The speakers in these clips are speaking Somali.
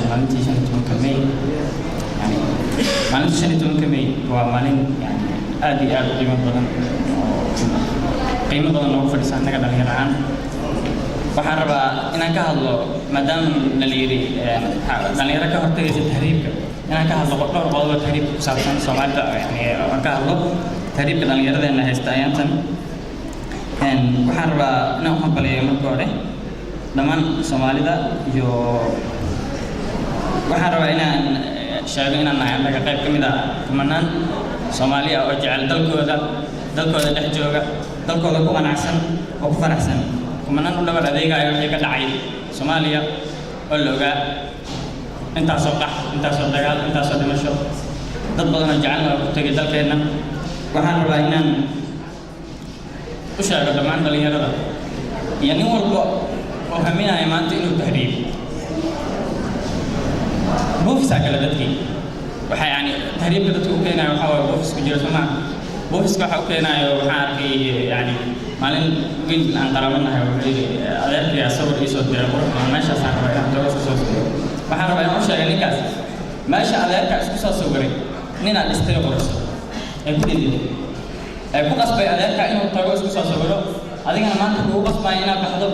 maalintii 15 May yani maalintii 15 May waa maalin yani aad iyo aad u qiimo badan oo fadhisan naga dhalinyaraan waxaan rabaa inaan ka hadlo maadaama la leeyahay dhalinyaro ka hortagaysa tahriibka inaan ka hadlo dhowr qodob tahriibka ku saabsan Soomaalida yani aan ka hadlo tahriibka dhalinyaradeenna haysta ayaantan waxaan rabaa inaan u hambaliyo marka hore dhammaan Soomaalida iyo waxaan rabaa inaan sheego inaan nahay anaga qayb ka mid ah kumanaan Soomaaliya oo jecel dalkooda dhex jooga dalkooda ku qanacsan oo ku faraxsan kumanaan u dhabar adeegayo wixii ka dhacay Soomaaliya oo la ogaa intaasoo qax intaasoo dagaal intaasoo dhimasho dad badan oo jecel oo ku tagay dalkeena waxaan rabaa inaan u sheego dhammaan dhalinyarada iyo nin walba oo haminaya maanta inuu tahriib buufisa kala dadkii waxa yani tahriibka dadku u keenayo waxa waa buufis ku jira Soomaaliya buufiska waxa u keenayo waxaan arkay yani maalin wiil aan qarabanahay wuxuu yiri adeerkay sawir isoo diray qurxoon meeshaas aan rabaa inaan tago soo sawiro waxaan rabaa inaan u sheego ninkaas meesha adeerka isku soo sawiray nin aan dhistay qorso ee ku dhigay ee ku qasbay adeerka inuu tago isku soo sawiro adigana maanta uu qasbay inaad baxdo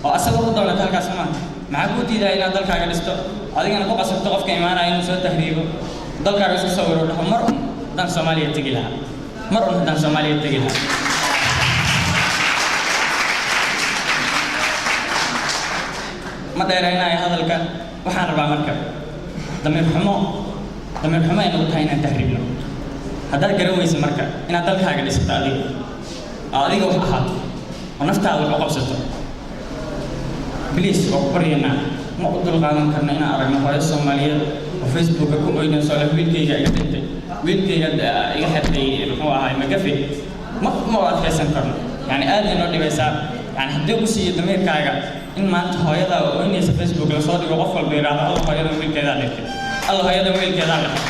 oo asagu u dawlad halkaas maxaa ku diiday inaad dalkaaga dhisto adigana ku qasabto qofka imaanaya inuu soo tahriibo dalkaaga isku sawiro dhaho mar dan Soomaaliya tagi lahaa mar dan Soomaaliya tagi lahaa ma dheeraynaayo hadalka waxaan rabaa marka damiir xumo inuu tahay inaan tahriibno haddaad garan weysa marka inaad dalkaaga dhisato adiga wax ahaato oo naftaada wax u qabsato please waa ku baryaynaa ma u dulqaadan karna inaan aragno hooyo Soomaaliyeed oo Facebooka ku oynayso leh wiilkayga iga dhintay wiilkayga iga xirtay muxuu ahaay magafi ma adkaysan karno yani aad inoo dhibaysaa yani haddii ku siiyo damiirkaaga in maanta hooyada oo oynaysa Facebook la soo dhigo qof walba yiraahdo Allah hooyada wiilkeeda dhintay Allah hooyada wiilkeeda dhintay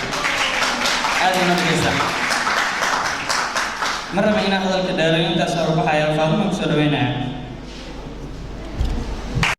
aad inoo dhibaysaa marna inaan hadalka dheerayn intaas oo baxaya Faadumo ku soo dhaweynaya